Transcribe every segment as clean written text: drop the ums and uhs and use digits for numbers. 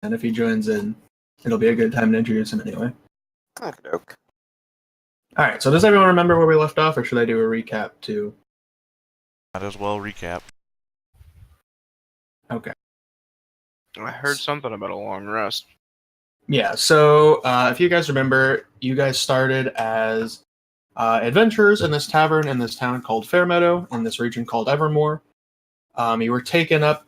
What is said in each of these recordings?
and if he joins in, it'll be a good time to introduce him anyway. Okay. All right, so does everyone remember where we left off, or should I do a recap too? Might as well recap. Okay. I heard something about a long rest. Yeah, so if you guys remember, you guys started as adventurers in this tavern in this town called Fairmeadow, in this region called Evermoore. You were taken up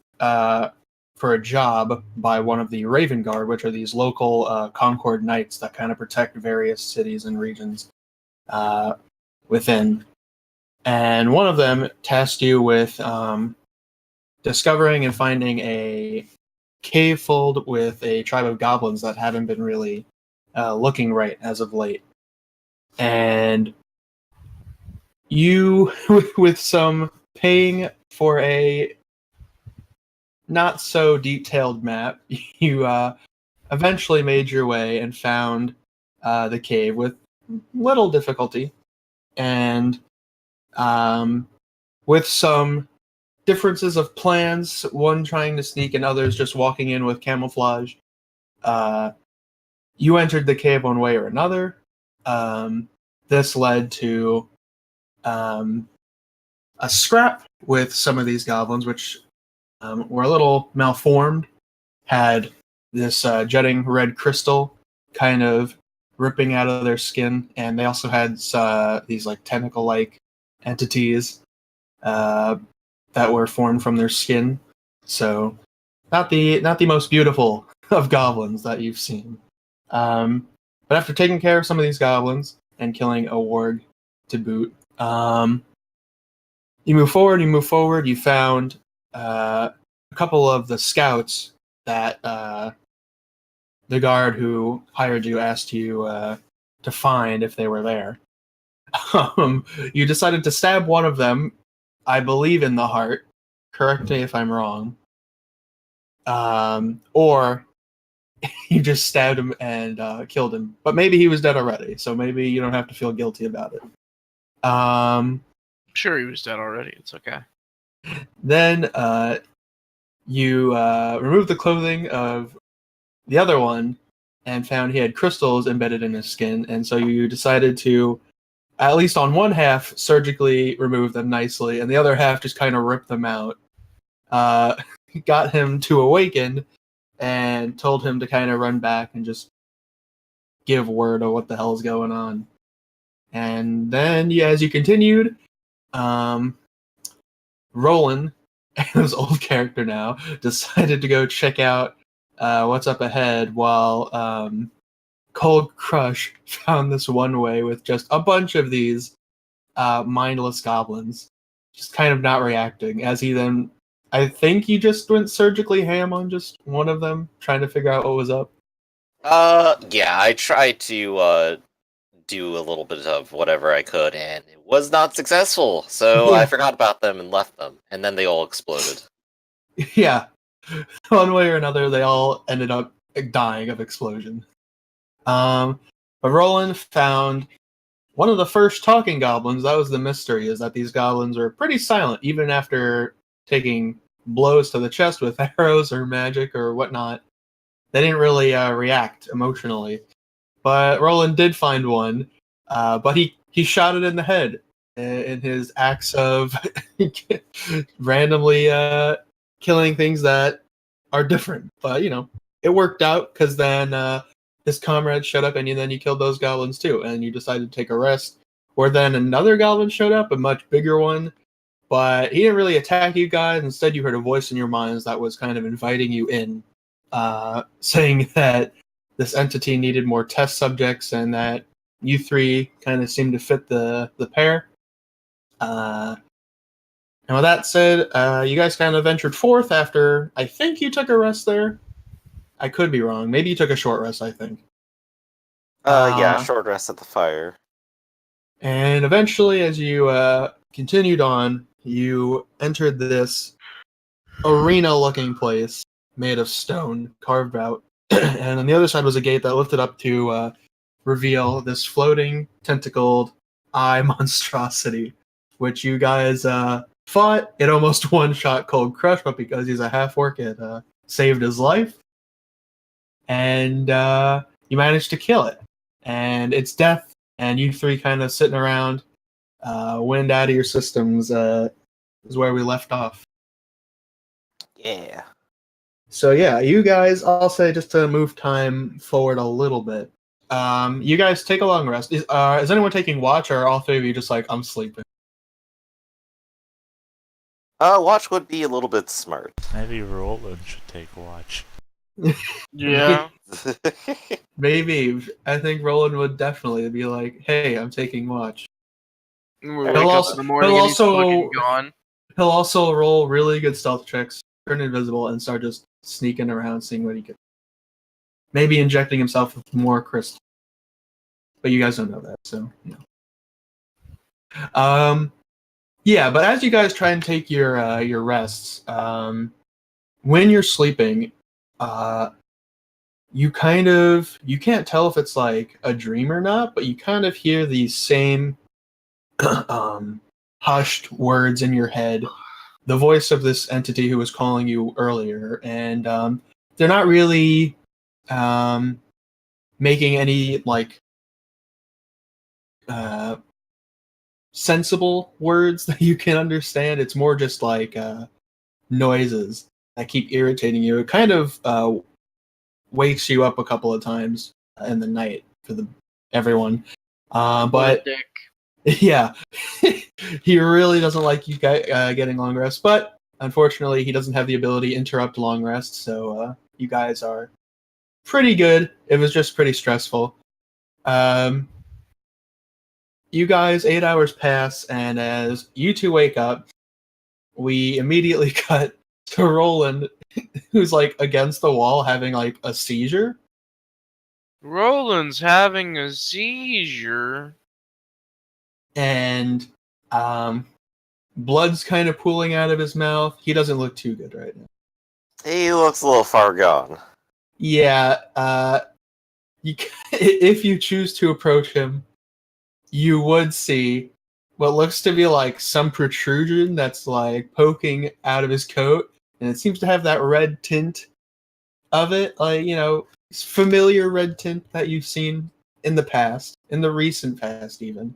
for a job by one of the Raven Guard, which are these local Concord Knights that kind of protect various cities and regions within. And one of them tasked you with discovering and finding a cave filled with a tribe of goblins that haven't been really looking right as of late. And you, with some paying for a not so detailed map, you eventually made your way and found the cave with little difficulty. And with some differences of plans, one trying to sneak and others just walking in with camouflage, you entered the cave one way or another. This led to a scrap with some of these goblins, which were a little malformed, had this jetting red crystal kind of ripping out of their skin, and they also had these like tentacle-like entities that were formed from their skin. So not the most beautiful of goblins that you've seen. But after taking care of some of these goblins and killing a warg to boot, you move forward. You found a couple of the scouts that the guard who hired you asked you to find if they were there. You decided to stab one of them, I believe in the heart. Correct me if I'm wrong. Or you just stabbed him and killed him. But maybe he was dead already, so maybe you don't have to feel guilty about it. Sure, he was dead already. It's okay. Then you removed the clothing of the other one and found he had crystals embedded in his skin, and so you decided to, at least on one half, surgically remove them nicely, and the other half just kind of rip them out. Got him to awaken and told him to kind of run back and just give word of what the hell's going on. And then, as you continued, Roland, his old character now, decided to go check out what's up ahead while Cold Crush found this one way with just a bunch of these mindless goblins, just kind of not reacting, as he then, I think he just went surgically ham on just one of them, trying to figure out what was up. Yeah, I tried to do a little bit of whatever I could, and it was not successful, so I forgot about them and left them, and then they all exploded. Yeah. One way or another, they all ended up dying of explosion. But Roland found one of the first talking goblins. That was the mystery, is that these goblins are pretty silent, even after taking blows to the chest with arrows or magic or whatnot. They didn't really react emotionally. But Roland did find one, but he shot it in the head in his acts of randomly killing things that are different. But, it worked out, because then his comrades showed up, and then you killed those goblins too, and you decided to take a rest. Where then another goblin showed up, a much bigger one, but he didn't really attack you guys. Instead, you heard a voice in your minds that was kind of inviting you in, saying that this entity needed more test subjects, and that you three kind of seemed to fit the pair. And with that said, you guys kind of ventured forth after, I think you took a rest there. I could be wrong. Maybe you took a short rest, I think. Yeah, short rest at the fire. And eventually, as you continued on, you entered this arena-looking place made of stone, carved out. And on the other side was a gate that lifted up to reveal this floating, tentacled eye monstrosity, which you guys fought. It almost one-shot Cold Crush, but because he's a half-orc, it saved his life. and you manage to kill it. And it's death, and you three kind of sitting around, wind out of your systems, is where we left off. Yeah. So yeah, you guys, I'll say just to move time forward a little bit. You guys take a long rest. Is anyone taking watch, or are all three of you just like, I'm sleeping? Watch would be a little bit smart. Maybe Roland should take watch. Yeah. Maybe. I think Roland would definitely be like, hey, I'm taking watch. We wake up in the morning he'll and he's also- fucking gone. He'll also roll really good stealth checks, turn invisible, and start just sneaking around, seeing what he can. Maybe injecting himself with more crystal. But you guys don't know that, so yeah. Yeah, but as you guys try and take your rests, when you're sleeping, you can't tell if it's like a dream or not, but you kind of hear these same hushed words in your head, the voice of this entity who was calling you earlier, and they're not really making any like sensible words that you can understand. It's more just like noises that keep irritating you. It kind of wakes you up a couple of times in the night for everyone. But Dick. yeah, he really doesn't like you guys getting long rests. But unfortunately, he doesn't have the ability to interrupt long rests. So you guys are pretty good. It was just pretty stressful. You guys, 8 hours pass, and as you two wake up, we immediately cut to Roland, who's like against the wall having like a seizure. Roland's having a seizure. And blood's kind of pooling out of his mouth. He doesn't look too good right now. He looks a little far gone. Yeah, if you choose to approach him, you would see what looks to be like some protrusion that's like poking out of his coat, and it seems to have that red tint of it, like, familiar red tint that you've seen in the past, in the recent past even.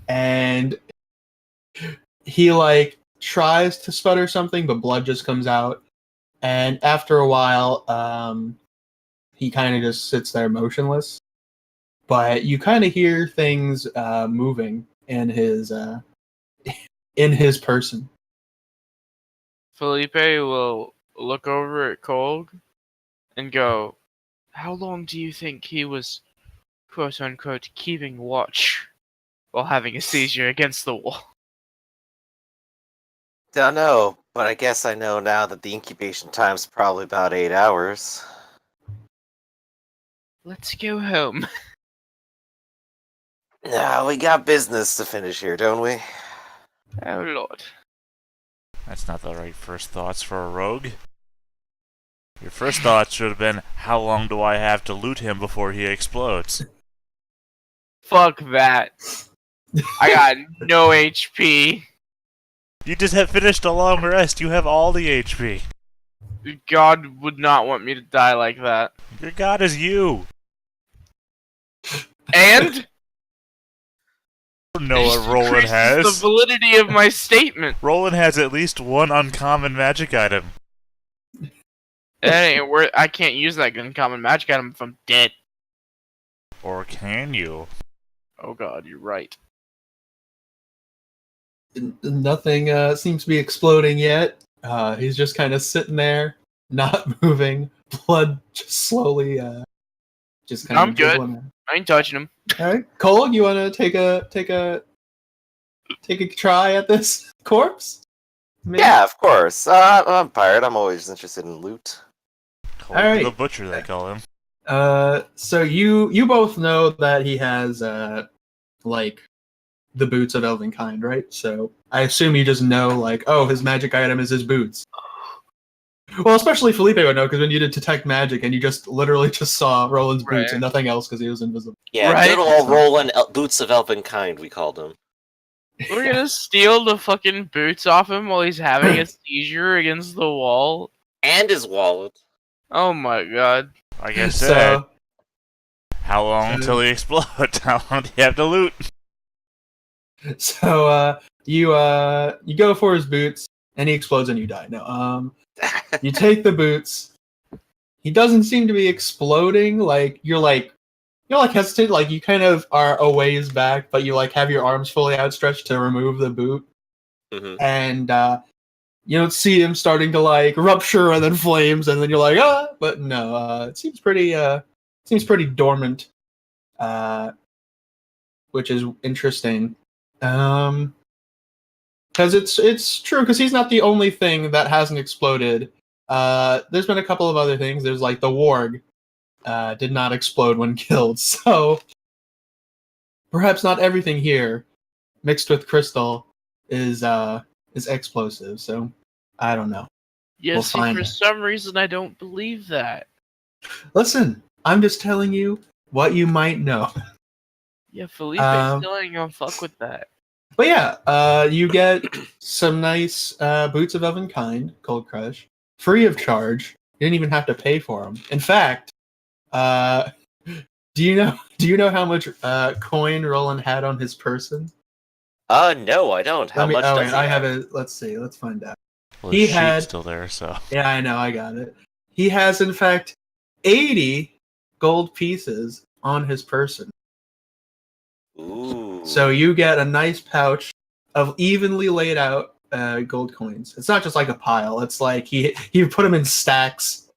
And he like tries to sputter something, but blood just comes out. And after a while, he kind of just sits there motionless. But you kind of hear things moving in his person. Felipe will look over at Kolg and go, how long do you think he was, quote unquote, keeping watch while having a seizure against the wall? Don't know, but I guess I know now that the incubation time's probably about 8 hours. Let's go home. Nah, we got business to finish here, don't we? Oh lord. That's not the right first thoughts for a rogue. Your first thoughts should have been, how long do I have to loot him before he explodes? Fuck that. I got no HP. You just have finished a long rest. You have all the HP. God would not want me to die like that. Your god is you. And? I don't know what Roland has. The validity of my statement. Roland has at least one uncommon magic item. That ain't worth. I can't use that uncommon magic item if I'm dead. Or can you? Oh god, you're right. Nothing seems to be exploding yet. He's just kind of sitting there, not moving. Blood just slowly, just kind I'm of. good. I ain't touching him. All right, Cole, you want to take a try at this corpse? Maybe? Yeah, of course. I'm a pirate. I'm always interested in loot. The butcher, they call him. So you both know that he has like the boots of Elvenkind, right? So I assume you just know, like, oh, his magic item is his boots. Well, especially Felipe would know, because when you did detect magic and you just literally just saw Roland's boots Right. and nothing else because he was invisible. Yeah, Right. good old Roland Boots of Elvenkind, we called him. We're gonna steal the fucking boots off him while he's having a seizure against the wall. And his wallet. Oh my god. Like I said, So how long until he explodes? How long do you have to loot? you go for his boots, and he explodes, and you die. No, you take the boots. He doesn't seem to be exploding. Like you're hesitant. Like you kind of are a ways back, but you like have your arms fully outstretched to remove the boot, and you don't see him starting to like rupture and then flames, and then you're like, ah, but no, it seems pretty dormant, which is interesting. Because it's true, because he's not the only thing that hasn't exploded. There's been a couple of other things. There's like the warg did not explode when killed, so perhaps not everything here mixed with crystal is explosive. So I don't know. Yeah, We'll see, find for it. some reason I don't believe that. Listen, I'm just telling you what you might know. Yeah, Felipe still ain't gonna fuck with that. But yeah, you get some nice boots of Elvenkind, Cold Crush, free of charge. You didn't even have to pay for them. In fact, do you know how much coin Roland had on his person? No, I don't. How much does he I have have? it. Let's see. Let's find out. Well, He the had- sheet's still there, so. Yeah, I know. I got it. He has, in fact, 80 gold pieces on his person. Ooh. So you get a nice pouch of evenly laid out gold coins. It's not just like a pile. It's like he put them in stacks.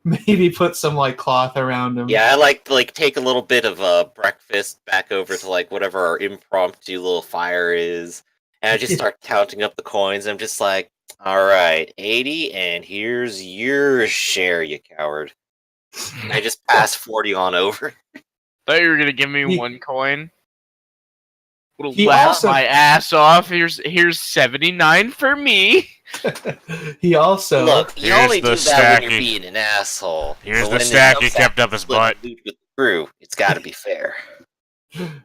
Maybe put some like cloth around them. Yeah, I like take a little bit of breakfast back over to like whatever our impromptu little fire is, and I just start counting up the coins. I'm just like, all right, 80, and here's your share, you coward. And I just pass 40 on over. Thought you were gonna give me He- 1 coin. Would He laugh also- my ass off. Here's 79 for me. He also Look, you Here's only the do that stack when he- you're being an asshole. Here's But the when it stack comes he to kept up his splitting butt. loot with the crew, it's got to be fair.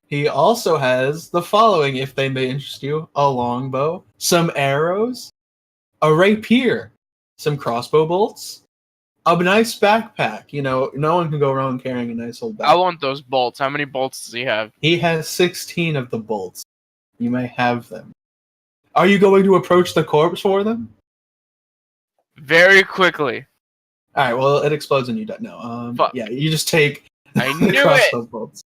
He also has the following, if they may interest you: a longbow, some arrows, a rapier, some crossbow bolts, a nice backpack. You know, no one can go wrong carrying a nice old I backpack. want those bolts. How many bolts does he have? He has 16 of the bolts. You may have them. Are you going to approach the corpse for them? Very quickly. All right. Well, it explodes and you don't know. Fuck. Yeah, you just take I the knew crossbow bolts.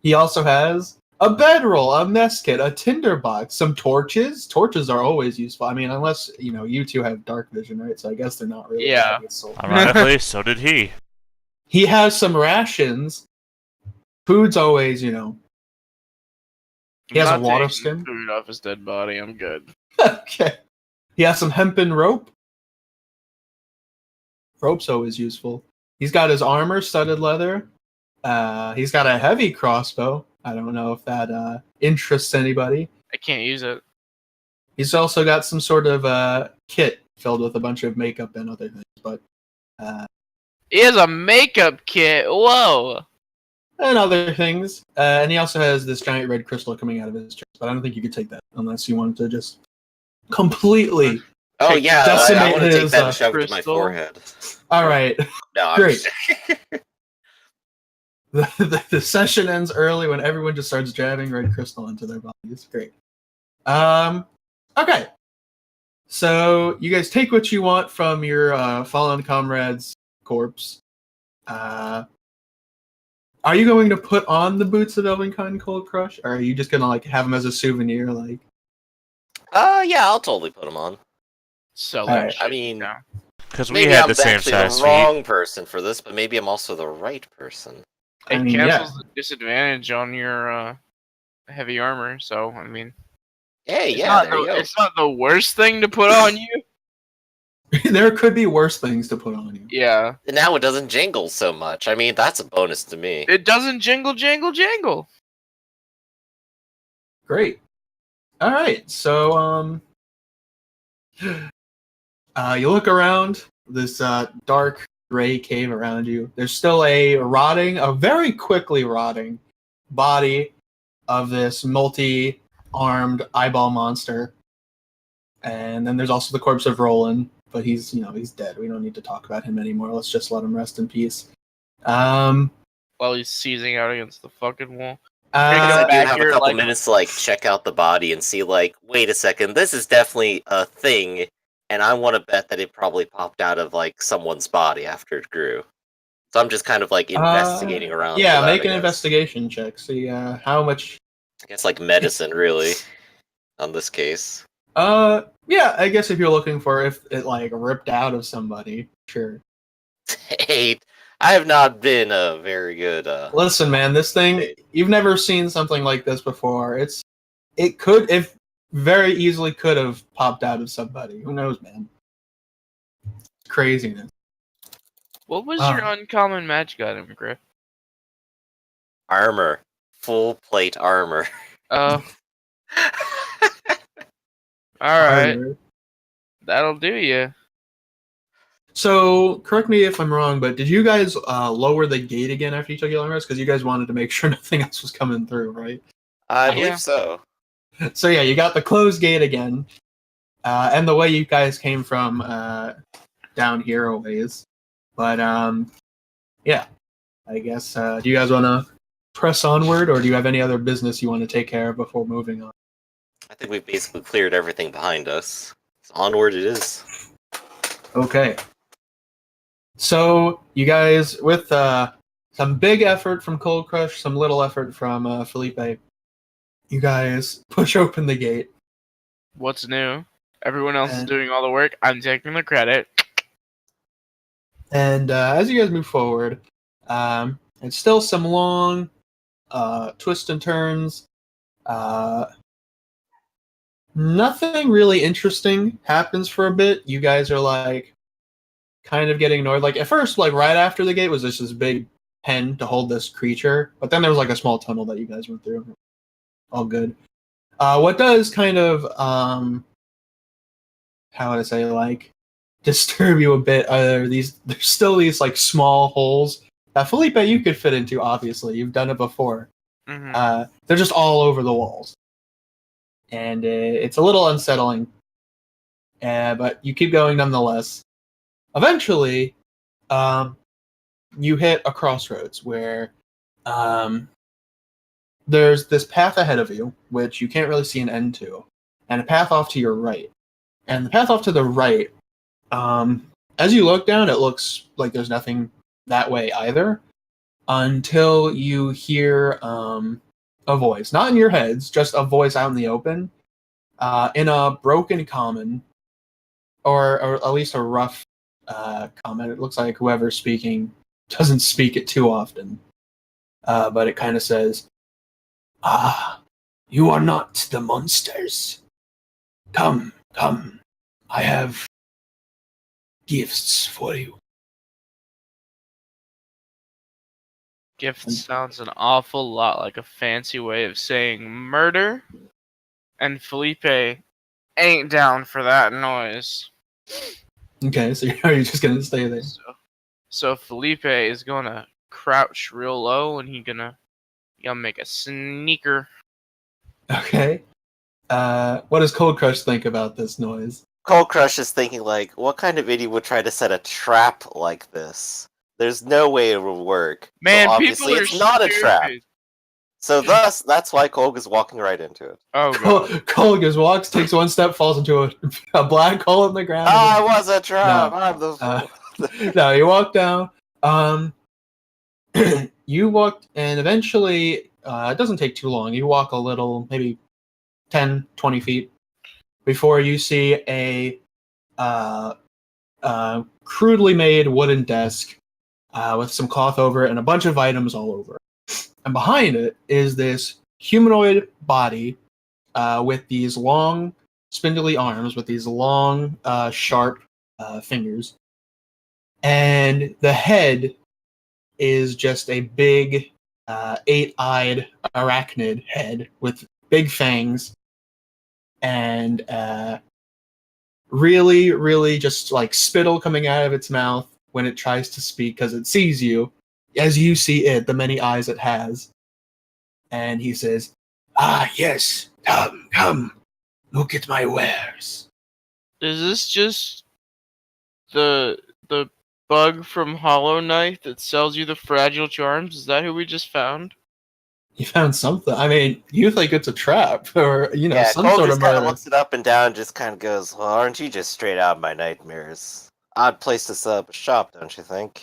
He also has a bedroll, a mess kit, a tinder box, some torches. Torches are always useful. I mean, unless you two have dark vision, right? So I guess they're not really. Yeah. that useful. Ironically, so did he. He has some rations. Food's always, He has I'm a not water taking skin. Food off his dead body. I'm good. Okay. He has some hempen rope. Rope's always useful. He's got his armor, studded leather. He's got a heavy crossbow. I don't know if that interests anybody. I can't use it. He's also got some sort of kit filled with a bunch of makeup and other things, but He has a makeup kit. Whoa. and other things. And he also has this giant red crystal coming out of his chest, but I don't think you could take that unless you wanted to just completely. Oh Take- yeah, I decimate want to take his, that and shove it to my crystal. forehead. All right. No, I'm Great. just- The session ends early when everyone just starts jabbing red crystal into their bodies. Great. Okay. So you guys take what you want from your fallen comrade's corpse. Are you going to put on the boots of Elvenkind Cold Crush, or are you just gonna like have them as a souvenir? Like, yeah, I'll totally put them on. Sell Alright, that shit. I mean, now. Because we maybe had I'm the same actually size the feet. wrong person for this, but maybe I'm also the right person. I It mean, cancels the disadvantage on your heavy armor. So I mean, Hey, it's yeah, not there you go. it's not the worst thing to put on you. there could be worse things to put on you. Yeah. And now it doesn't jingle so much. I mean, that's a bonus to me. It doesn't jingle, jangle, jangle. Great. All right. So, you look around this dark gray cave around you. There's still a very quickly rotting body of this multi-armed eyeball monster. And then there's also the corpse of Roland, but he's dead. We don't need to talk about him anymore. Let's just let him rest in peace. While he's seizing out against the fucking wall. Because I do back have a here, couple like- minutes to like check out the body and see like, wait a second, this is definitely a thing, and I want to bet that it probably popped out of like someone's body after it grew. So I'm just kind of like investigating around. Yeah, for that, make I an guess. investigation check. See how much. I guess like medicine, really, on this case. Yeah, I guess if you're looking for if it like ripped out of somebody, sure. 8. I have not been a very good. Listen, man, this thing, you've never seen something like this before. It very easily could have popped out of somebody. Who knows, man? Craziness. What was your uncommon magic item, Griff? Armor, full plate armor. Oh, alright. Harder. That'll do you. So, correct me if I'm wrong, but did you guys lower the gate again after you took your long rest? Because you guys wanted to make sure nothing else was coming through, right? I Yeah. believe so. So yeah, you got the closed gate again, and the way you guys came from down here a ways. But yeah, I guess. Do you guys want to press onward, or do you have any other business you want to take care of before moving on? I think we've basically cleared everything behind us. So onward it is. Okay. So you guys, with some big effort from Cold Crush, some little effort from Felipe, you guys push open the gate. What's new? Everyone else is And- doing all the work. I'm taking the credit. And as you guys move forward, it's still some long twists and turns. Nothing really interesting happens for a bit. You guys are like kind of getting annoyed. Like at first, like right after the gate was just this big pen to hold this creature, but then there was like a small tunnel that you guys went through. All good. What does kind of how would I say, like disturb you a bit are there's still these like small holes that Felipe you could fit into. Obviously, you've done it before. Mm-hmm. They're just all over the walls, and it's a little unsettling. But you keep going nonetheless. Eventually, you hit a crossroads where there's this path ahead of you, which you can't really see an end to, and a path off to your right. And the path off to the right, as you look down, it looks like there's nothing that way either, until you hear a voice, not in your heads, just a voice out in the open, in a broken common, or at least a rough comment. It looks like whoever's speaking doesn't speak it too often, but it kind of says, "Ah, you are not the monsters. Come, come, I have gifts for you." Gift sounds an awful lot like a fancy way of saying murder, and Felipe ain't down for that noise. Okay, so are you just gonna stay there? So Felipe is gonna crouch real low, and he's gonna make a sneaker. Okay. What does Cold Crush think about this noise? Cold Crush is thinking like, what kind of idiot would try to set a trap like this? There's no way it will work. Man, so people obviously are it's not a trap. stupid. So thus, that's why Cold is walking right into it. Oh god. Cold just walks, takes one step, falls into a black hole in the ground. Ah, it was a trap. No, I'm the fool. No, you walk down. You walked, and eventually, it doesn't take too long. You walk a little, maybe 10, 20 feet, before you see a crudely made wooden desk with some cloth over it and a bunch of items all over. And behind it is this humanoid body with these long, spindly arms, with these long, sharp fingers. And the head is just a big, eight-eyed arachnid head with big fangs. And really, really just like spittle coming out of its mouth when it tries to speak because it sees you, as you see it, the many eyes it has. And he says, "Ah, yes, come, look at my wares." Is this just the bug from Hollow Knight that sells you the fragile charms? Is that who we just found? You found something. I mean, you think it's a trap or Yeah, some Cole sort just of kind of murder. looks it up and down, and just kind of goes, "Well, aren't you just straight out of my nightmares? Odd place to set up a shop, don't you think?"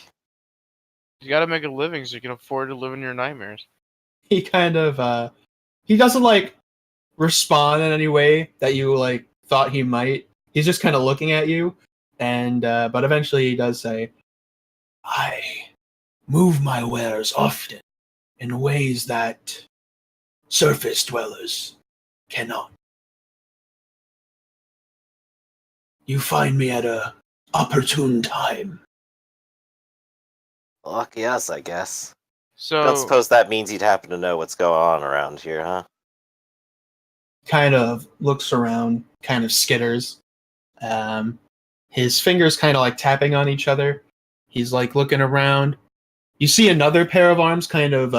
You gotta make a living so you can afford to live in your nightmares. He kind of he doesn't like respond in any way that you like thought he might. He's just kind of looking at you, and but eventually he does say, "I move my wares often in ways that surface dwellers cannot. You find me at a opportune time." Lucky us, I guess. So Don't suppose that means you'd happen to know what's going on around here, huh? Kind of looks around, kind of skitters. Um, his fingers kind of like tapping on each other. He's like looking around. You see another pair of arms kind of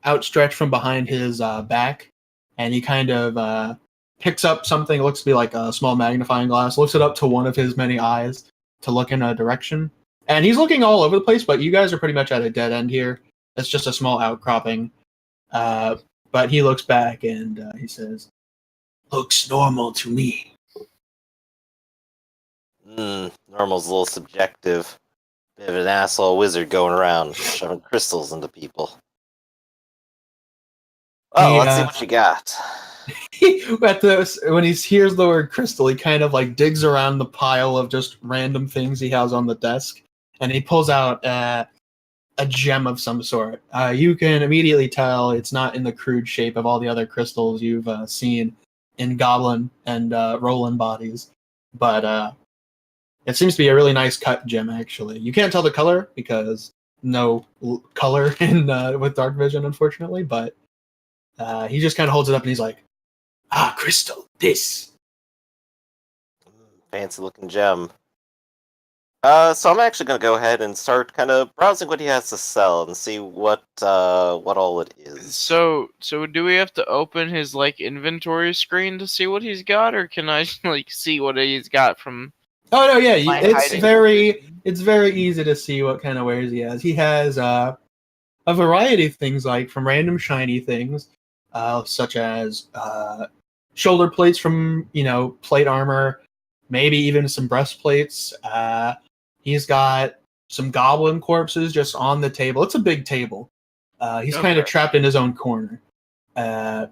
outstretched from behind his back, and he kind of picks up something. It looks to be like a small magnifying glass. Looks it up to one of his many eyes to look in a direction. And he's looking all over the place, but you guys are pretty much at a dead end here. It's just a small outcropping. But he looks back and he says, "Looks normal to me." Normal's a little subjective. Bit of an asshole wizard going around shoving crystals into people. Well, let's see what you got. When he hears the word crystal, he kind of like digs around the pile of just random things he has on the desk, and he pulls out a gem of some sort. You can immediately tell it's not in the crude shape of all the other crystals you've seen in Goblin and Roland bodies, but it seems to be a really nice cut gem. Actually, you can't tell the color because no color in with dark vision, unfortunately. But he just kind of holds it up and he's like, "Ah, crystal, this." Fancy looking gem. So I'm actually gonna go ahead and start kind of browsing what he has to sell and see what all it is. So do we have to open his like inventory screen to see what he's got, or can I like see what he's got from? Oh no, yeah, My it's hiding very easy to see what kind of wares he has. He has a variety of things, like from random shiny things, such as shoulder plates from plate armor, maybe even some breastplates. He's got some goblin corpses just on the table. It's a big table. He's kind of Okay. trapped in his own corner. And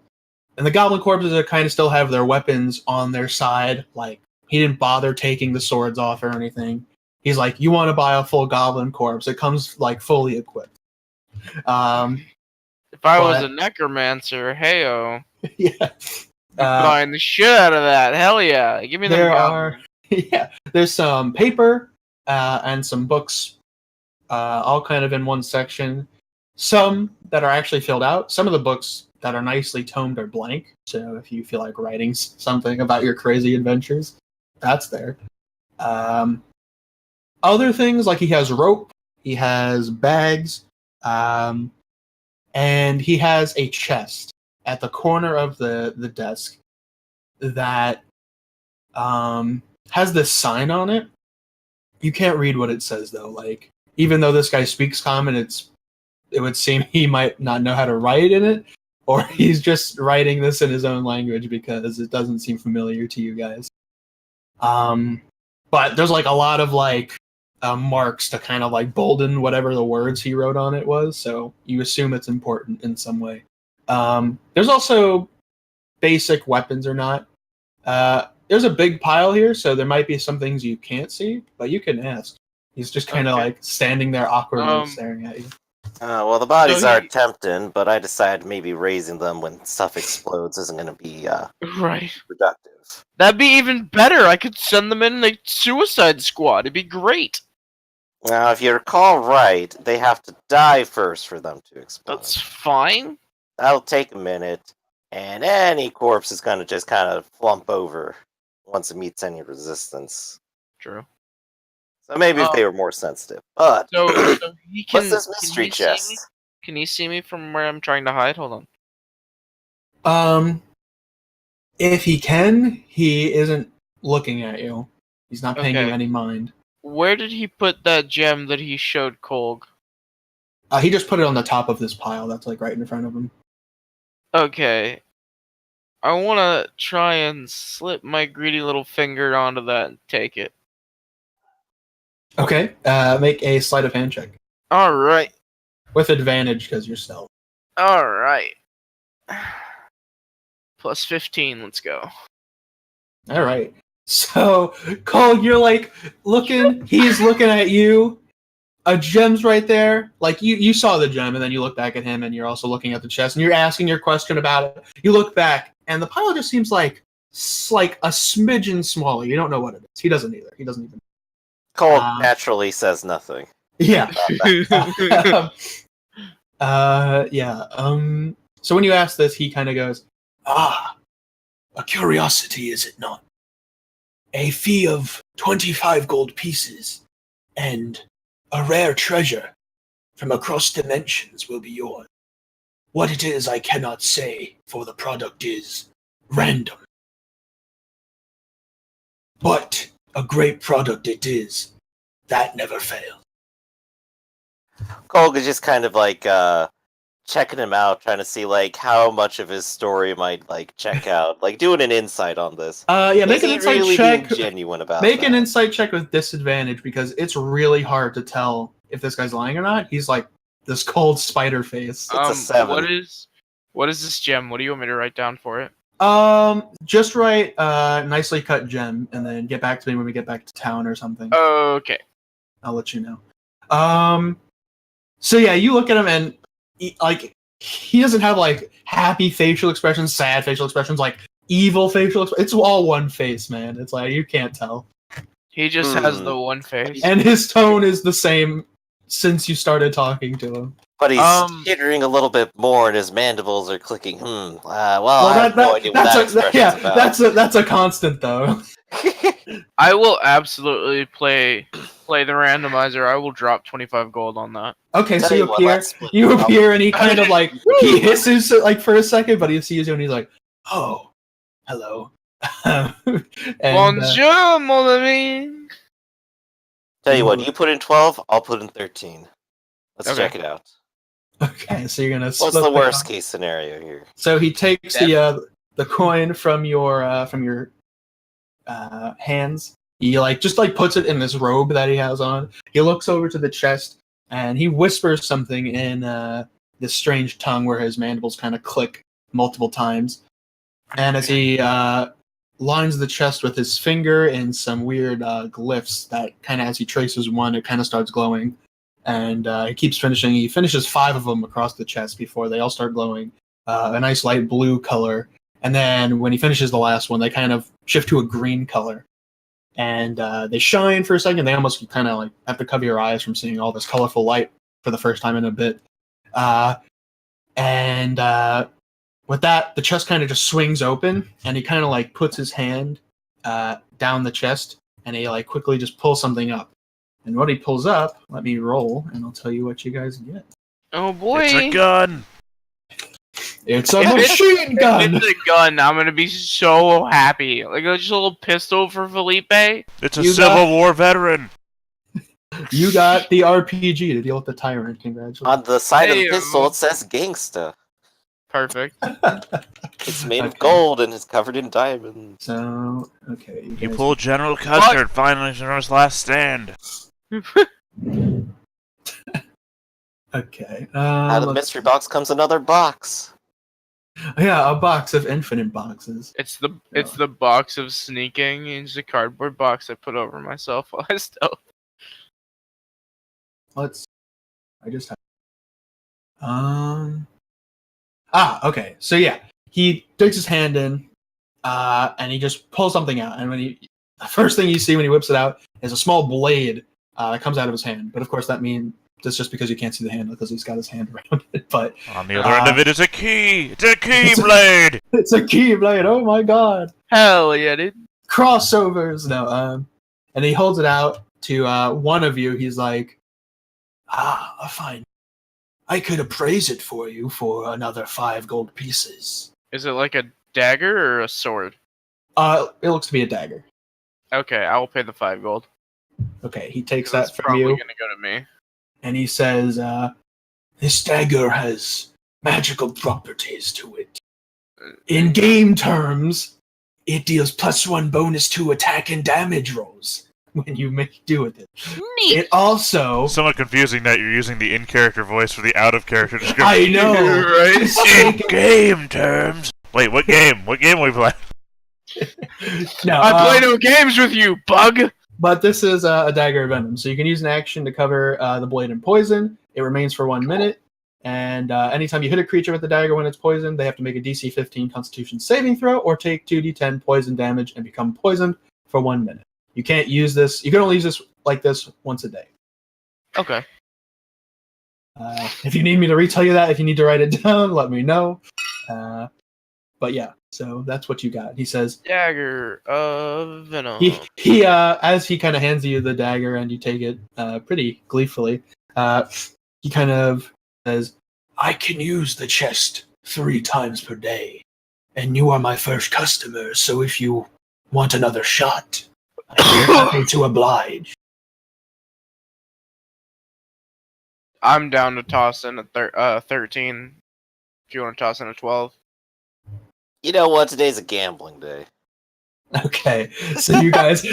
the goblin corpses are kind of still have their weapons on their side. Like, he didn't bother taking the swords off or anything. He's like, "You want to buy a full goblin corpse? It comes like fully equipped." If I was but- a necromancer, heyo, Yeah. buying the shit out of that. Hell yeah, give me them There goblins. are there's some paper and some books, all kind of in one section. Some that are actually filled out. Some of the books that are nicely tomed are blank. So if you feel like writing something about your crazy adventures, that's there. Other things, like he has rope, he has bags, and he has a chest at the corner of the desk that has this sign on it. You can't read what it says though. Like, even though this guy speaks common, it would seem he might not know how to write in it, or he's just writing this in his own language because it doesn't seem familiar to you guys. But there's like a lot of like marks to kind of like bolden whatever the words he wrote on it was, so you assume it's important in some way. There's also basic weapons or not. There's a big pile here, so there might be some things you can't see, but you can ask. He's just kind of Okay. like standing there awkwardly staring at you. Well, the bodies So are he- tempting, but I decided maybe raising them when stuff explodes isn't going to be Right. productive. That'd be even better. I could send them in a suicide squad. It'd be great. Now, if you recall right, they have to die first for them to explode. That's fine. That'll take a minute, and any corpse is going to just kind of flump over once it meets any resistance. True. So maybe if they were more sensitive. But So he can. what's this can mystery he see chest? me? Can he see me from where I'm trying to hide? Hold on. If he can, he isn't looking at you. He's not paying you Okay. any mind. Where did he put that gem that he showed Kolg? He just put it on the top of this pile that's like right in front of him. Okay. I want to try and slip my greedy little finger onto that and take it. Okay, make a sleight of hand check Alright. with advantage because you're stealth. Alright. Plus 15, let's go. All right. So, Cole, you're like looking. He's looking at you. A gem's right there. Like you saw the gem, and then you look back at him, and you're also looking at the chest, and you're asking your question about it. You look back, and the pile just seems like a smidgen smaller. You don't know what it is. He doesn't either. He doesn't even. Cole naturally says nothing. Yeah. Yeah. So when you ask this, he kind of goes, "Ah, a curiosity, is it not? A fee of 25 gold pieces, and a rare treasure from across dimensions will be yours. What it is I cannot say, for the product is random. But a great product it is. That never fails." Cole is just kind of like checking him out, trying to see like how much of his story might like check out, like doing an insight on this. Yeah, make Is an he insight really check. being genuine about Make that? an insight check with disadvantage because it's really hard to tell if this guy's lying or not. He's like this cold spider face. It's a 7. What is this gem? What do you want me to write down for it? Just write nicely cut gem and then get back to me when we get back to town or something. Okay. I'll let you know. So yeah, you look at him and he doesn't have like happy facial expressions, sad facial expressions, like evil facial expressions. It's all one face, man. It's like you can't tell. He just has the one face. And his tone is the same since you started talking to him. But he's jittering a little bit more, and his mandibles are clicking. I have no idea what that expression's about. That's a constant though. I will absolutely play the randomizer. I will drop 25 gold on that. Okay, so you appear, and he kind of like he hisses like for a second, but he sees you and he's like, "Oh, hello." Bonjour, mon ami. Tell you what, you put in 12, I'll put in 13. Let's check it out. Okay, so you're gonna. What's the worst case scenario here? So he takes the coin from your hands. He just puts it in this robe that he has on. He looks over to the chest and he whispers something in this strange tongue where his mandibles kind of click multiple times. And as he lines the chest with his finger and some weird glyphs that kind of, as he traces one, it kind of starts glowing. And he keeps finishing. He finishes 5 of them across the chest before they all start glowing a nice light blue color. And then when he finishes the last one, they kind of shift to a green color. And they shine for a second. They almost kind of have to cover your eyes from seeing all this colorful light for the first time in a bit. And with that, the chest kind of just swings open, and he kind of puts his hand down the chest, and he quickly just pulls something up. And what he pulls up, let me roll, and I'll tell you what you guys get. Oh boy! It's a gun! It's a machine gun! It's a gun, I'm gonna be so happy. Just a little pistol for Felipe. It's a Civil War veteran! You got the RPG to deal with the tyrant, congratulations. On the side of the pistol, it says gangsta. Perfect. It's made of gold and is covered in diamonds. So, okay. You pull General Custer, finally from his last stand. Okay. Out of the mystery box comes another box. Yeah, a box of infinite boxes. It's the box of sneaking. It's a cardboard box I put over myself while I stealth. I just have. Okay. So yeah, he digs his hand in, and he just pulls something out. And the first thing you see when he whips it out is a small blade that comes out of his hand. But of course, that's just because you can't see the handle because he's got his hand around it. But on the other end of it is a key. It's a key blade. It's a key blade. Oh my god! Hell yeah, dude! Crossovers. No. And he holds it out to one of you. He's like, fine. I could appraise it for you for another 5 gold pieces. Is it like a dagger or a sword? It looks to be a dagger. Okay, I will pay the 5 gold. Okay, he takes 'Cause that that's from probably you, gonna go to me. and he says, "This dagger has magical properties to it. In game terms, it deals +1 bonus to attack and damage rolls when you make do with it. Neat. It also, Somewhat confusing that you're using the in-character voice for the out-of-character description. I know, Right? In game terms. Wait, what game? What game we play? No, I play no games with you, bug. but this is a dagger of venom, so you can use an action to cover the blade in poison. It remains for 1 minute, and anytime you hit a creature with the dagger when it's poisoned, they have to make a DC 15 Constitution saving throw or take 2d10 poison damage and become poisoned for 1 minute. You can't use this. You can only use this like this once a day. Okay. If you need me to retell you that, if you need to write it down, let me know. But yeah, so that's what you got. He says Dagger of venom. he as he kind of hands you the dagger and you take it pretty gleefully. He kind of says, "I can use the chest 3 times per day, and you are my first customer. So if you want another shot, I'm happy to oblige." I'm down to toss in a 13. If you want to toss in a 12. You know what? Today's a gambling day. Okay, so you guys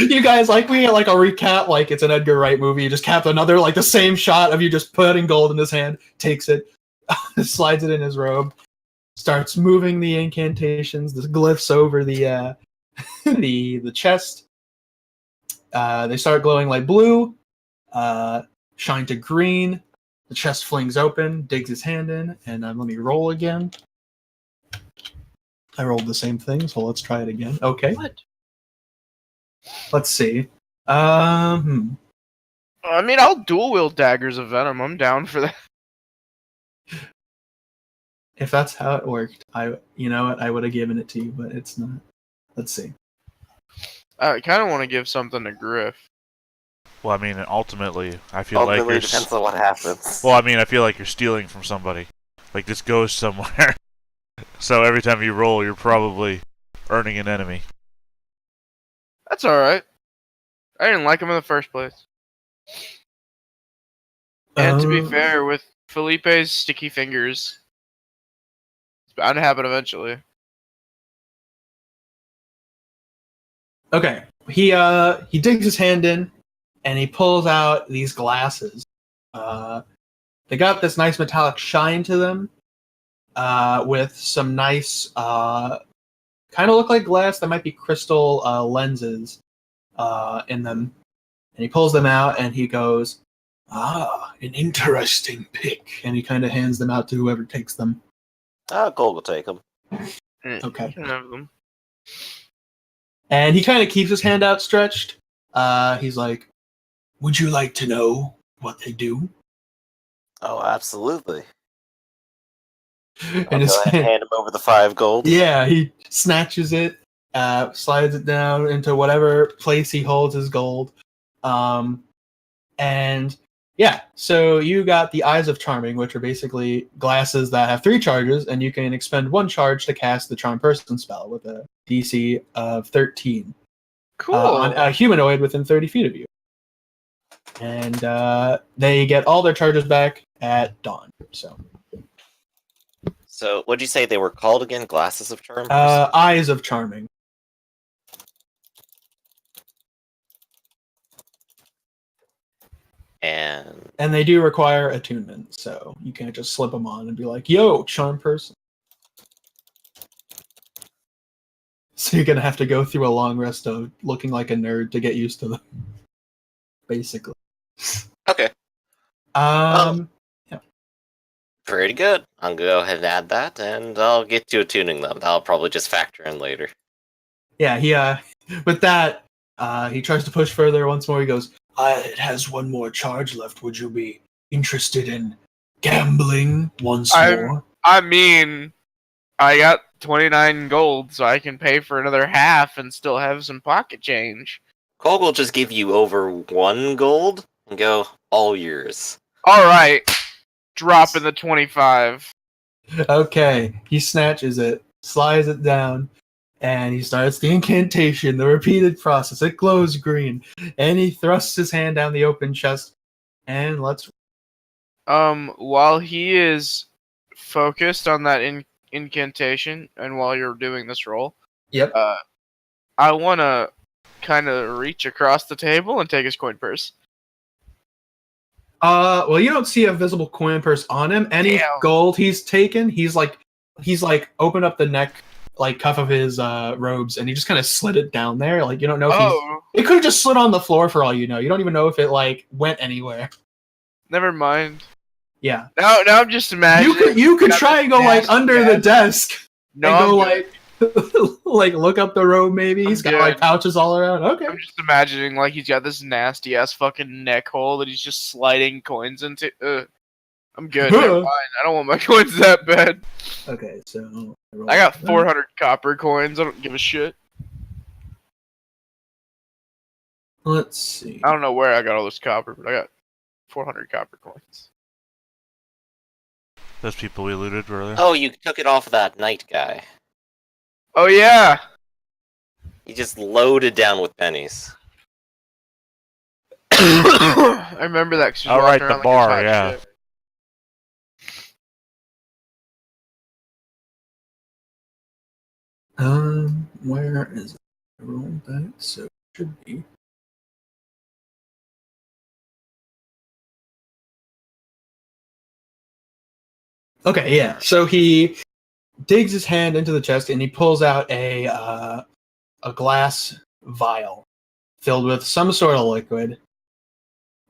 like we like a recap, like it's an Edgar Wright movie. You just cap another like the same shot of you just putting gold in his hand, takes it, slides it in his robe, starts moving the incantations, the glyphs over the the chest. They start glowing like blue, shine to green. The chest flings open, digs his hand in, and let me roll again. I rolled the same thing, so let's try it again. Okay. What? Let's see. I mean, I'll dual wield daggers of venom. I'm down for that. If that's how it worked, you know what, I would have given it to you, but it's not. Let's see. I kind of want to give something to Griff. Well, I mean, ultimately, I feel Well, like really you're. depends on what happens. Well, I mean, I feel like you're stealing from somebody. Like this goes somewhere. So every time you roll, you're probably earning an enemy. That's alright. I didn't like him in the first place. And to be fair, with Felipe's sticky fingers, it's bound to happen eventually. Okay. He digs his hand in and he pulls out these glasses. They got this nice metallic shine to them, with some nice kind of look like glass that might be crystal lenses in them. And he pulls them out and he goes, an interesting pick. And he kind of hands them out to whoever takes them. Gold will take them. Okay. You can have them. And he kind of keeps his hand outstretched. He's like, "Would you like to know what they do?" Oh, absolutely. And I'll his go ahead and hand him over the 5 gold. yeah, he snatches it, slides it down into whatever place he holds his gold. And yeah, so you got the Eyes of Charming, which are basically glasses that have 3 charges, and you can expend 1 charge to cast the Charm Person spell with a DC of 13. Cool. On a humanoid within 30 feet of you. And they get all their charges back at dawn. So, what'd you say they were called again? Glasses of Charm? Eyes of Charming. And they do require attunement, so you can't just slip them on and be like, "Yo, Charm Person." So you're gonna have to go through a long rest of looking like a nerd to get used to them, basically. okay, Yeah. pretty good. I'll go ahead and add that, and I'll get to attuning them. That'll probably just factor in later. Yeah, he with that, he tries to push further once more. He goes, "It has 1 more charge left. Would you be interested in gambling once more?" I mean, I got 29 gold, so I can pay for another half and still have some pocket change. Cole will just give you over 1 gold and go, all yours. Alright. Drop in the 25. Okay, he snatches it, slides it down, And he starts the incantation, the repeated process. It glows green. And he thrusts his hand down the open chest. And let's... While he is focused on that incantation, and while you're doing this roll, Yep. I want to kind of reach across the table and take his coin purse. Well, you don't see a visible coin purse on him. Any Damn. gold he's taken, he's like opened up the neck, like cuff of his robes, and he just kind of slid it down there. Like you don't know if it could have just slid on the floor for all you know. You don't even know if it like went anywhere. Never mind. Yeah. Now I'm just imagining. You could try and go like under the desk. No, and go I'm like like look up the robe. Maybe he's got like pouches all around. Okay. I'm just imagining like he's got this nasty ass fucking neck hole that he's just sliding coins into. I'm good. Never mind. I don't want my coins that bad. Okay, so I got 400 copper coins. I don't give a shit. Let's see. I don't know where I got all this copper, but I got 400 copper coins. Those people we looted earlier. Oh, you took it off of that knight guy. Oh yeah. He just loaded down with pennies. I remember that. 'Cause he was Oh, right, walking the around bar, like a hot yeah. shit. Where is it? I rolled that, so it should be. Okay, yeah. So he digs his hand into the chest and he pulls out a glass vial filled with some sort of liquid.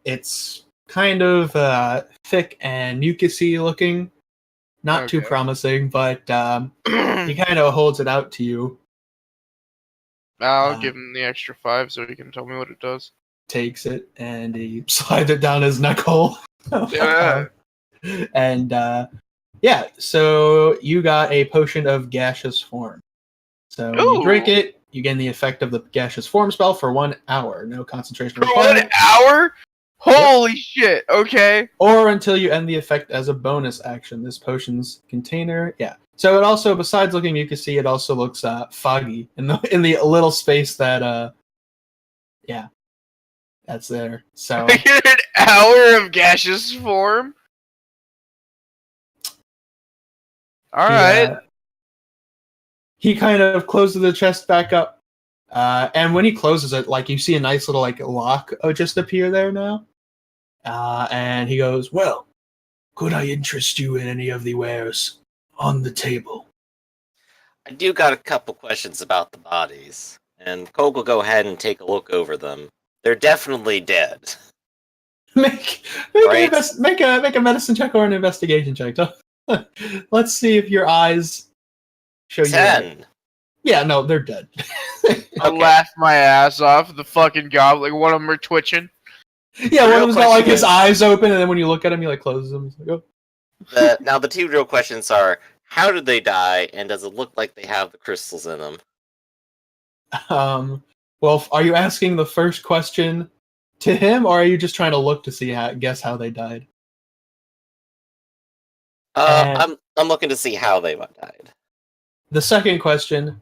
It's kind of thick and mucousy looking, not too promising, but he kind of holds it out to you. I'll give him the extra 5 so he can tell me what it does. Takes it and he slides it down his neck hole. Yeah. And yeah, so you got a potion of gaseous form. So you drink it, you gain the effect of the gaseous form spell for 1 hour. No concentration For required. 1 hour? Holy shit, okay. Or until you end the effect as a bonus action. This potion's container, yeah. So it also, besides looking, you can see it also looks foggy in the little space that, yeah, that's there. So I get an hour of gaseous form? Alright. He kind of closes the chest back up. And when he closes it, like you see a nice little like lock just appear there now. And he goes, "Well, could I interest you in any of the wares on the table?" I do got a couple questions about the bodies, and Cole will go ahead and take a look over them. They're definitely dead. Make Right. a medicine check or an investigation check. Let's see if your eyes show you. 10. Yeah, no, they're dead. I laughed my ass off. The fucking goblin, like one of them are twitching. Yeah, one of them's got like his question eyes open, and then when you look at him, he like closes them. He's like, oh. Now, the two real questions are, how did they die, and does it look like they have the crystals in them? Well, are you asking the first question to him, or are you just trying to look to see guess how they died? I'm looking to see how they died. The second question,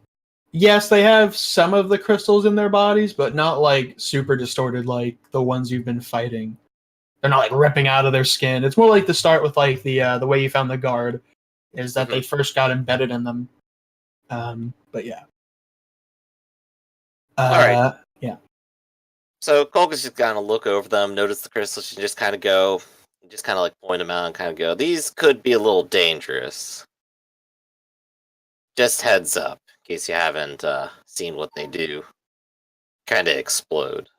yes, they have some of the crystals in their bodies, but not like super distorted like the ones you've been fighting. They're not like ripping out of their skin. It's more like the start with like the way you found the guard, is that they first got embedded in them. But yeah. Alright. Yeah. So Colga's just kind of look over them, notice the crystals, and just kind of go, just kind of like point them out and kind of go, these could be a little dangerous. Just heads up, in case you haven't seen what they do. Kind of explode.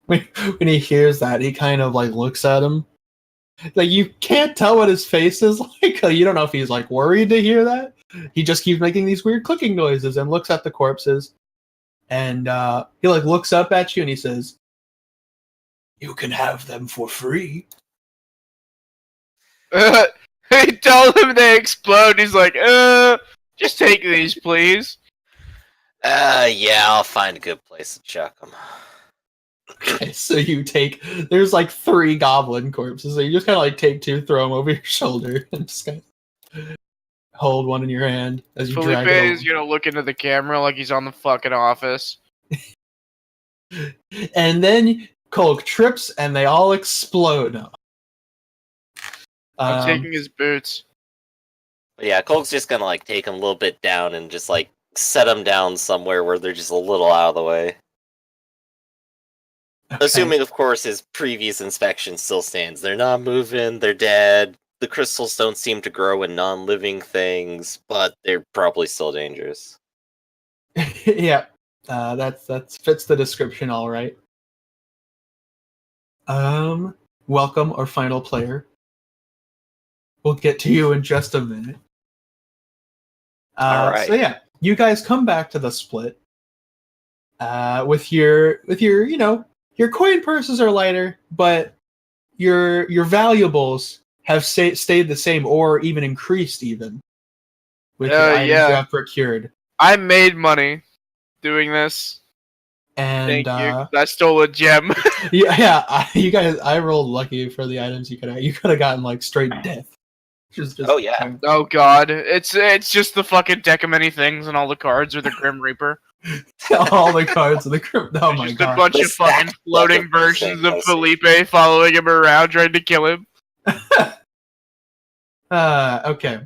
When he hears that, he kind of like looks at him. Like you can't tell what his face is like. You don't know if he's like worried to hear that. He just keeps making these weird clicking noises and looks at the corpses. And he like looks up at you and he says, "You can have them for free." He told him they explode. He's like, just take these, please. Yeah, I'll find a good place to chuck them. Okay, so you take, there's like 3 goblin corpses, so you just kind of like take 2, throw them over your shoulder, and just kind of hold one in your hand as you Felipe drag it is gonna look into the camera like he's on the fucking Office. and then Kolk trips and they all explode. I'm taking his boots. But yeah, Colk's just gonna like take him a little bit down and just like set him down somewhere where they're just a little out of the way. Okay. Assuming, of course, his previous inspection still stands. They're not moving, they're dead. The crystals don't seem to grow in non-living things, but they're probably still dangerous. Yeah, that fits the description all right. Welcome our final player. We'll get to you in just a minute. All right. So yeah, you guys come back to the split. With your your coin purses are lighter, but your valuables have stayed the same or even increased even with the items you have procured. I made money doing this. And Thank you. I stole a gem. you guys, I rolled lucky for the items you could have. You could have gotten like straight death. Just Oh, yeah. Oh god, it's just the fucking deck of many things, and all the cards are the Grim Reaper. all the cards of the crypt. Oh There's my just god! a bunch The of fucking stacked floating deck of versions of things. Felipe following him around, trying to kill him. Okay.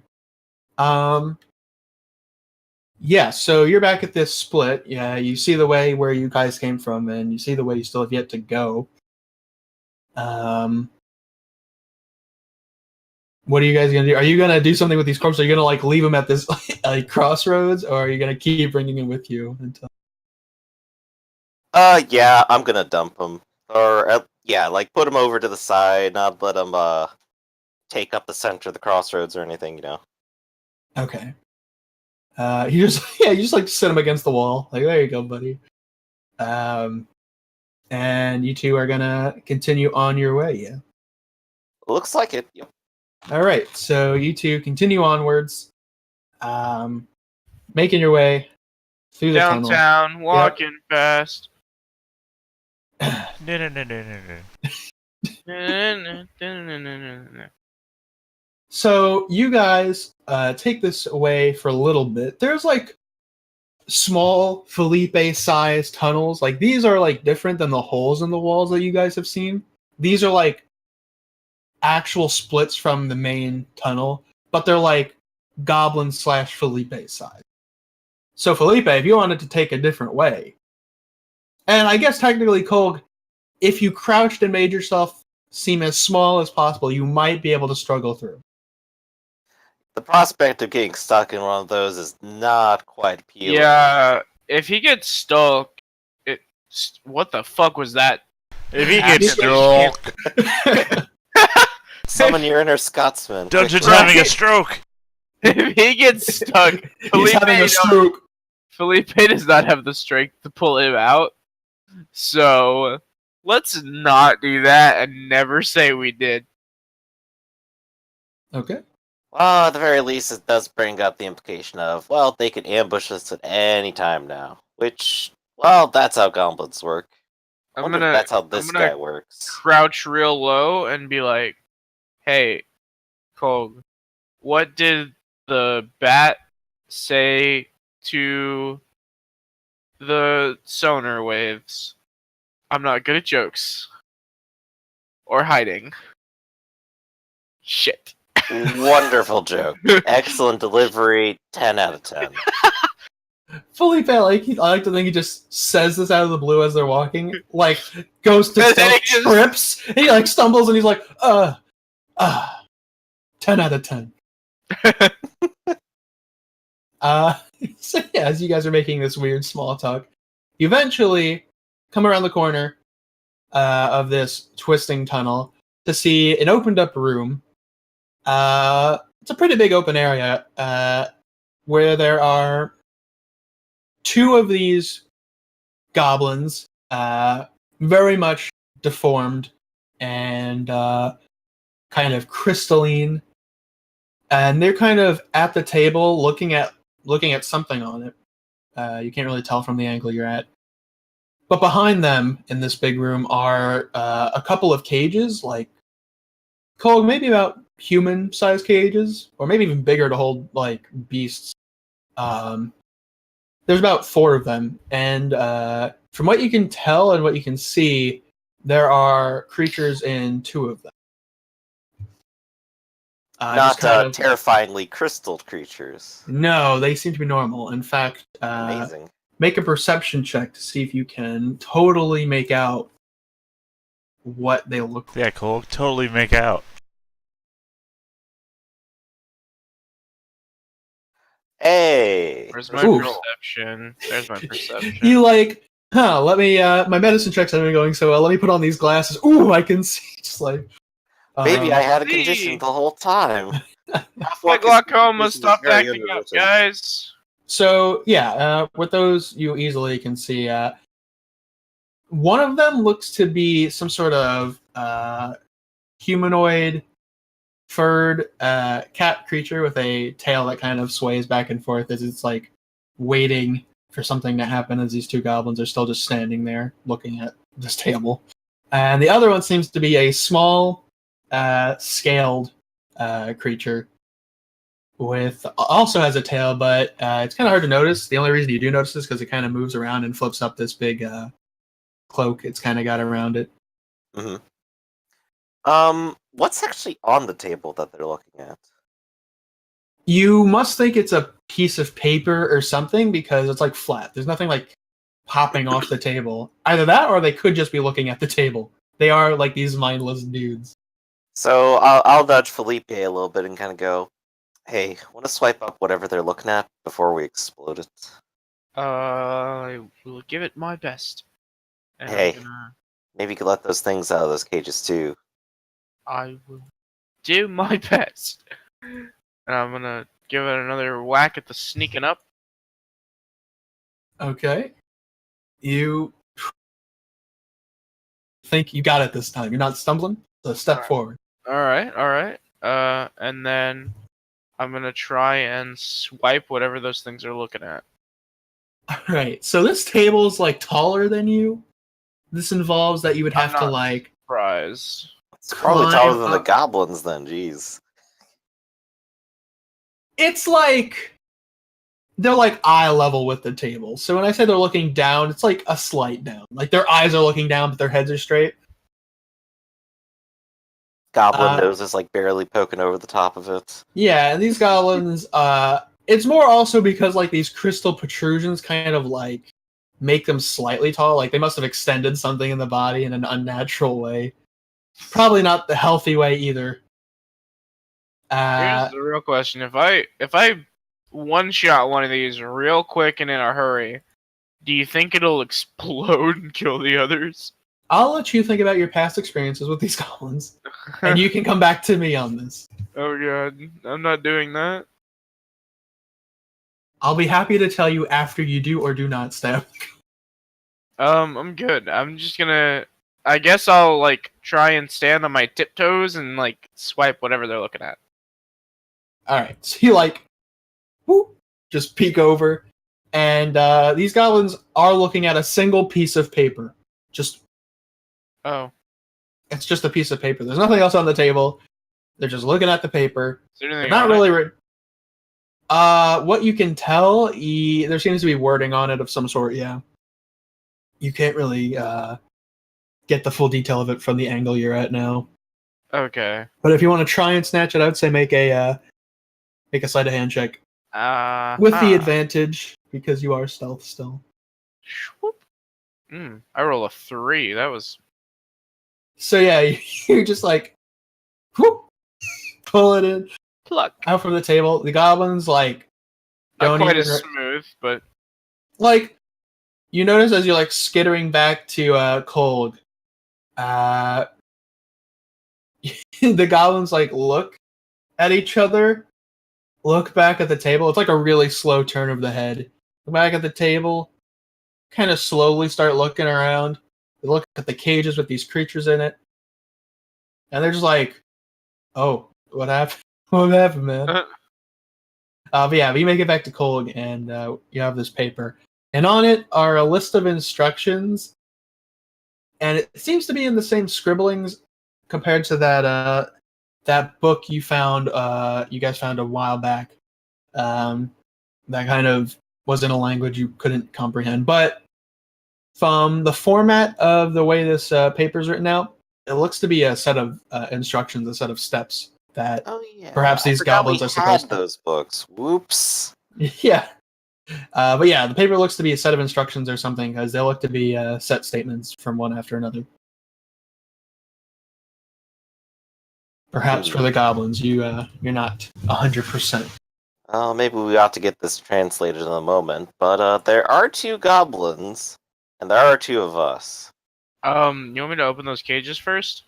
Yeah, so you're back at this split. Yeah, you see the way where you guys came from, and you see the way you still have yet to go. What are you guys gonna do? Are you gonna do something with these corpses? Are you gonna like leave them at this like crossroads, or are you gonna keep bringing them with you until? Yeah, I'm gonna dump them. Or, yeah, like, put them over to the side, not let them, take up the center of the crossroads or anything, you know. Okay. You just like sit them against the wall. Like, there you go, buddy. And you two are gonna continue on your way, yeah. Looks like it. Yep. All right, so you two continue onwards, making your way through the tunnel. Downtown, walking fast. So you guys take this away for a little bit. There's like small Felipe-sized tunnels. Like these are like different than the holes in the walls that you guys have seen. These are like actual splits from the main tunnel, but they're like goblin / Felipe size. So Felipe, if you wanted to take a different way, and I guess technically, Kolg, if you crouched and made yourself seem as small as possible, you might be able to struggle through. The prospect of getting stuck in one of those is not quite appealing. Yeah, if he gets stuck, what the fuck was that? If he gets stuck, Summon your inner Scotsman. Dungeon's quickly. having a stroke. If he gets stuck, He's having a stroke. Felipe does not have the strength to pull him out. So let's not do that and never say we did. Okay. Well, at the very least, it does bring up the implication of, well, they can ambush us at any time now. Which, well, that's how goblins work. I wonder if that's how this guy works. Crouch real low and be like, "Hey, Kolg, what did the bat say to the sonar waves? I'm not good at jokes or hiding. Shit." Wonderful joke. Excellent delivery. 10 out of 10. Felipe, I like to think he just says this out of the blue as they're walking. Like, goes to And then step, he just- trips, and he like stumbles, and he's like, 10 out of 10. So yeah, as you guys are making this weird small talk, you eventually come around the corner of this twisting tunnel to see an opened up room. It's a pretty big open area where there are two of these goblins, very much deformed and kind of crystalline, and they're kind of at the table looking at something on it. You can't really tell from the angle you're at. But behind them in this big room are a couple of cages, like, Kolg, maybe about human-sized cages, or maybe even bigger to hold like beasts. There's about 4 of them, and from what you can tell and what you can see, there are creatures in 2 of them. Not Just kind of terrifyingly crystalled creatures. no, they seem to be normal. In fact, Amazing. make a perception check to see if you can totally make out what they look like. Yeah, Cole, totally make out. Hey! Where's my Oof. perception? There's my perception. You like, let me, my medicine checks haven't been going so well. Let me put on these glasses. Ooh, I can see. Just like, Maybe I had a See? condition the whole time. My glaucoma stopped acting up, guys. So, yeah, with those, you easily can see, one of them looks to be some sort of, humanoid, furred, cat creature with a tail that kind of sways back and forth as it's, like, waiting for something to happen as these 2 goblins are still just standing there looking at this table. And the other one seems to be a small, scaled creature with also has a tail, but it's kind of hard to notice. The only reason you do notice is because it kind of moves around and flips up this big cloak it's kind of got around it. Mm-hmm. What's actually on the table that they're looking at? You must think it's a piece of paper or something because it's like flat. There's nothing like popping off the table. Either that or they could just be looking at the table. They are like these mindless dudes. So I'll nudge Felipe a little bit and kind of go, hey, want to swipe up whatever they're looking at before we explode it? I will give it my best. And Hey. Maybe you could let those things out of those cages too. I will do my best. And I'm gonna give it another whack at the sneaking up. Okay. You think you got it this time. You're not stumbling, so step forward. Alright. And then I'm gonna try and swipe whatever those things are looking at. Alright, so this table is like taller than you. This involves that you would have I'm to not like surprised. It's probably taller climb than the up. goblins then, jeez. It's like they're like eye level with the table. So when I say they're looking down, it's like a slight down. Like their eyes are looking down, but their heads are straight. Goblin nose is like barely poking over the top of it. Yeah, and these goblins, it's more also because like these crystal protrusions kind of like make them slightly tall. Like they must have extended something in the body in an unnatural way. Probably not the healthy way either. Here's the real question: if I one shot one of these real quick and in a hurry, do you think it'll explode and kill the others? I'll let you think about your past experiences with these goblins, and you can come back to me on this. Oh god, I'm not doing that. I'll be happy to tell you after you do or do not stab. I'm good. I'm just gonna. I guess I'll like try and stand on my tiptoes and like swipe whatever they're looking at. All right, so you like, whoop, just peek over, and these goblins are looking at a single piece of paper. Oh, It's just a piece of paper. There's nothing else on the table. They're just looking at the paper. is there anything They're not on really. it? What you can tell, there seems to be wording on it of some sort. Yeah, you can't really get the full detail of it from the angle you're at now. Okay. But if you want to try and snatch it, I would say make a sleight of hand check with the advantage because you are stealth still. I roll a 3. That was So yeah, you're just like, whoop, pull it in pluck. out from the table. The goblins like Not don't quite even as smooth, but like you notice as you're like skittering back to Cold. The goblins like look at each other, look back at the table. It's like a really slow turn of the head. Look back at the table, kind of slowly start looking around. They look at the cages with these creatures in it, and they're just like, "Oh, what happened? What happened, man?" But yeah, you make it back to Kolg, and you have this paper, and on it are a list of instructions, and it seems to be in the same scribblings compared to that that book you found, you guys found a while back, that kind of was in a language you couldn't comprehend. But from the format of the way this paper's written out, it looks to be a set of instructions, a set of steps that Oh yeah. perhaps these I forgot goblins we are supposed had to. those books. Whoops. Yeah. But yeah, the paper looks to be a set of instructions or something because they look to be set statements from one after another. Perhaps for the goblins, you're not 100%. Maybe we ought to get this translated in a moment. But there are 2 goblins, and there are 2 of us. You want me to open those cages first,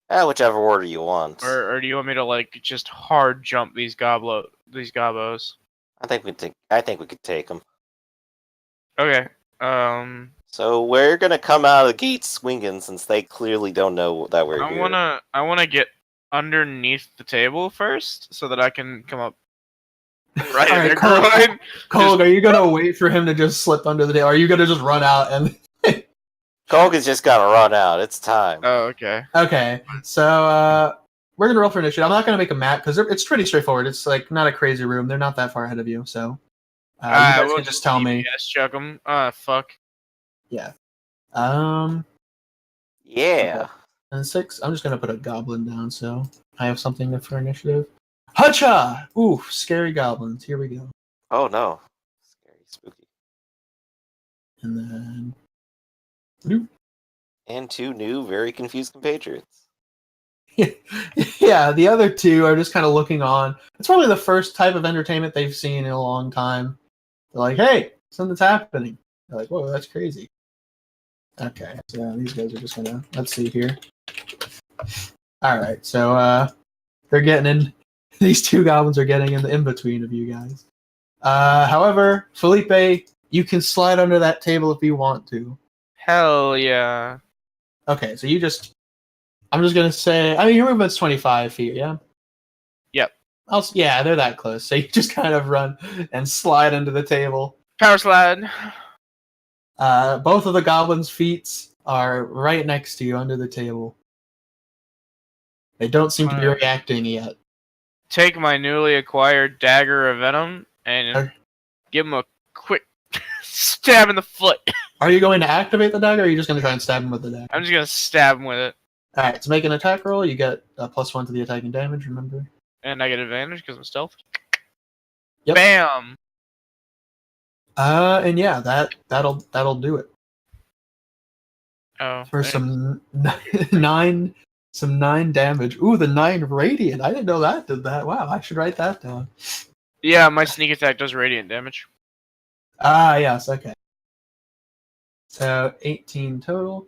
Whichever order you want. or do you want me to like just hard jump these gobos? I think we could take them. Okay. So we're gonna come out of the gate swinging, since they clearly don't know that we're here. I wanna get underneath the table first, so that I can come up right in their groin. Cole, are you gonna wait for him to just slip under the table? Or are you gonna just run out and? Kolg has just gotta run out. It's time. Oh, okay. Okay, so we're gonna roll for initiative. I'm not gonna make a map because it's pretty straightforward. It's like not a crazy room. They're not that far ahead of you, so you guys We'll can just tell me. Yes, chuck them. Fuck. Yeah. Yeah. And 6. I'm just gonna put a goblin down, so I have something for initiative. Hacha! Ooh, scary goblins. Here we go. Oh no. Scary, spooky. And then. Bloop. And 2 new, very confused compatriots. Yeah, the other 2 are just kind of looking on. It's probably the first type of entertainment they've seen in a long time. They're like, hey, something's happening. They're like, whoa, that's crazy. Okay, so these guys are just gonna, let's see here. Alright, so they're getting in, these 2 goblins are getting in the in-between of you guys. However, Felipe, you can slide under that table if you want to. Hell yeah. Okay, so I'm just gonna say, I mean, your movement's 25 feet, yeah? Yep. Yeah, they're that close. So you just kind of run and slide under the table. Power slide. Both of the goblins' feet are right next to you under the table. They don't seem to be reacting yet. Take my newly acquired dagger of venom and give him a quick stab in the foot. Are you going to activate the dagger, or are you just going to try and stab him with the dagger? I'm just gonna stab him with it. Alright, to make an attack roll, you get a +1 to the attacking damage, remember? And I get advantage because I'm stealth. Yep. Bam! And yeah, that'll do it. Oh. For some 9 damage. Ooh, the 9 radiant. I didn't know that did that. Wow, I should write that down. Yeah, my sneak attack does radiant damage. Ah, yes, okay. So 18 total.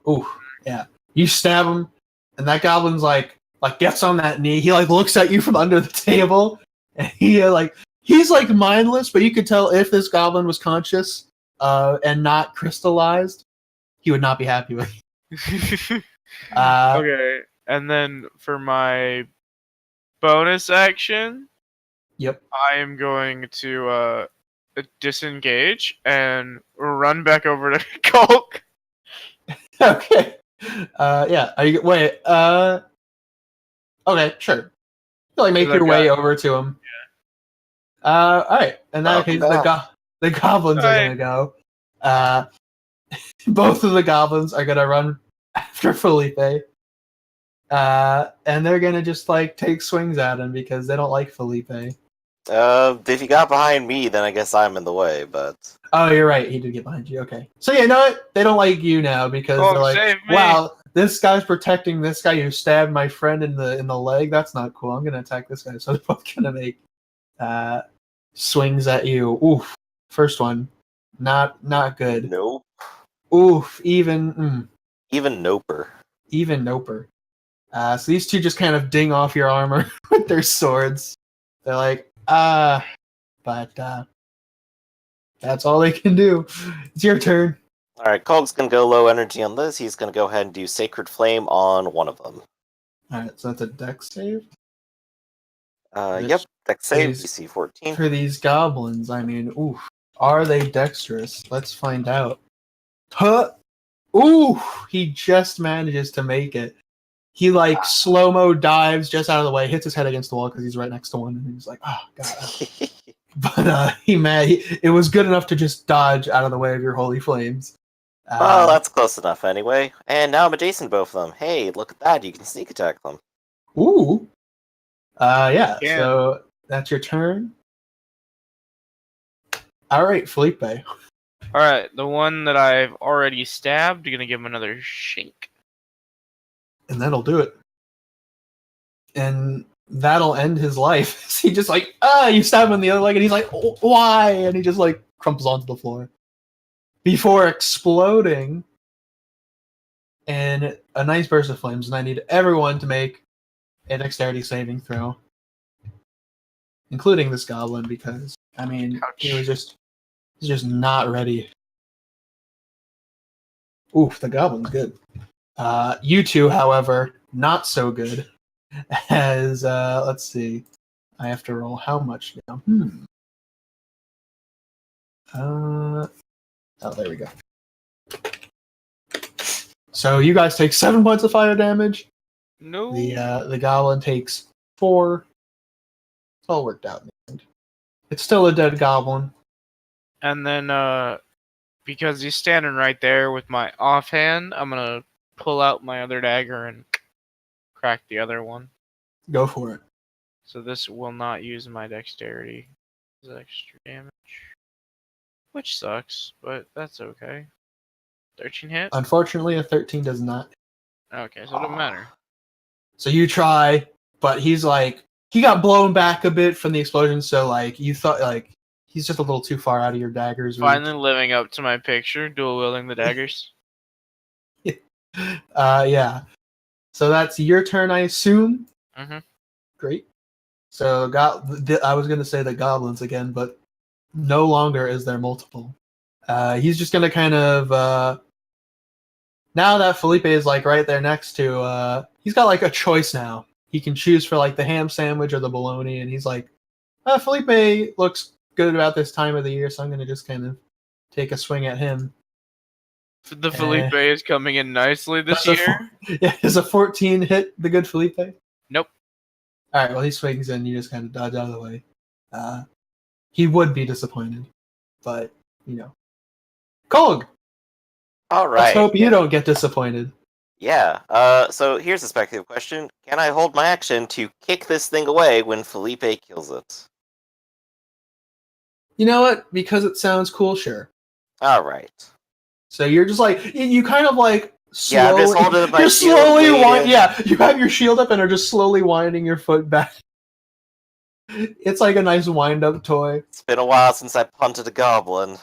Ooh, yeah. You stab him, and that goblin's like gets on that knee. He looks at you from under the table, and he's mindless, but you could tell if this goblin was conscious and not crystallized, he would not be happy with you. Okay, and then for my bonus action, Yep. I am going to disengage and run back over to Colk. Okay. Yeah. Are you wait? Okay, sure. You make your way over to him. Yeah. All right. In that case, the goblins are gonna go. Both of the goblins are gonna run after Felipe. And they're gonna just take swings at him because they don't like Felipe. If he got behind me, then I guess I'm in the way, but... Oh, you're right. He did get behind you. Okay. So, yeah, you know what? They don't like you now because they're like, wow, this guy's protecting this guy who stabbed my friend in the leg. That's not cool. I'm going to attack this guy. So they're both going to make swings at you. Oof. First one. Not good. Nope. Oof. Even noper. Even noper. So these 2 just kind of ding off your armor with their swords. They're like, but that's all they can do. It's your turn. Alright, Kolg's gonna go low energy on this. He's gonna go ahead and do Sacred Flame on one of them. Alright, so that's a dex save? Yep, dex save, DC 14. For these goblins, I mean, oof. Are they dexterous? Let's find out. Huh! Ooh! He just manages to make it. He like slow-mo dives just out of the way, hits his head against the wall because he's right next to one, and he's like, oh god. But it was good enough to just dodge out of the way of your holy flames. Well, that's close enough anyway. And now I'm adjacent to both of them. Hey, look at that. You can sneak attack them. Ooh. Yeah, Yeah. so that's your turn. Alright, Felipe. Alright, the one that I've already stabbed, you're gonna give him another shake. And that'll do it. And that'll end his life. He just like, you stab him in the other leg, and he's like, oh, why? And he just like crumples onto the floor. Before exploding in a nice burst of flames, and I need everyone to make a dexterity saving throw. Including this goblin, because, I mean, he's just not ready. Oof, the goblin's good. You two, however, not so good. As, let's see. I have to roll how much now? Oh, there we go. So you guys take 7 points of fire damage. No. The goblin takes 4. It's all worked out in the end. It's still a dead goblin. And then, because he's standing right there with my offhand, I'm gonna pull out my other dagger and crack the other one. Go for it. So this will not use my dexterity. This is extra damage. Which sucks, but that's okay. 13 hit? Unfortunately, a 13 does not. Okay, so it doesn't matter. So you try, but he's like, he got blown back a bit from the explosion, so like you thought like he's just a little too far out of your daggers. Finally living up to my picture, dual wielding the daggers. Yeah. So that's your turn, I assume. Mm-hmm. Great. So I was gonna say the goblins again, but no longer is there multiple. He's just gonna kind of now that Felipe is like right there next to he's got like a choice now. He can choose for like the ham sandwich or the bologna, and he's like, Felipe looks good about this time of the year, so I'm gonna just kind of take a swing at him. The Felipe is coming in nicely this year. Is a 14 hit the good Felipe? Nope. Alright, well he swings and you just kind of dodge out of the way. He would be disappointed, but, you know. Kog! Alright. Let's hope you don't get disappointed. Yeah, so here's a speculative question. Can I hold my action to kick this thing away when Felipe kills it? You know what? Because it sounds cool, sure. Alright. So you're just like, you kind of like slowly, yeah, I'm just holding up my you're shield. slowly you have your shield up and are just slowly winding your foot back. It's like a nice wind-up toy. It's been a while since I punted a goblin.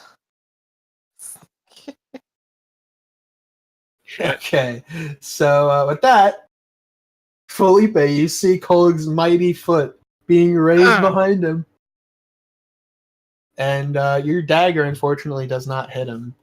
Okay, so with that, Felipe, you see Kolg's mighty foot being raised behind him. And your dagger, unfortunately, does not hit him.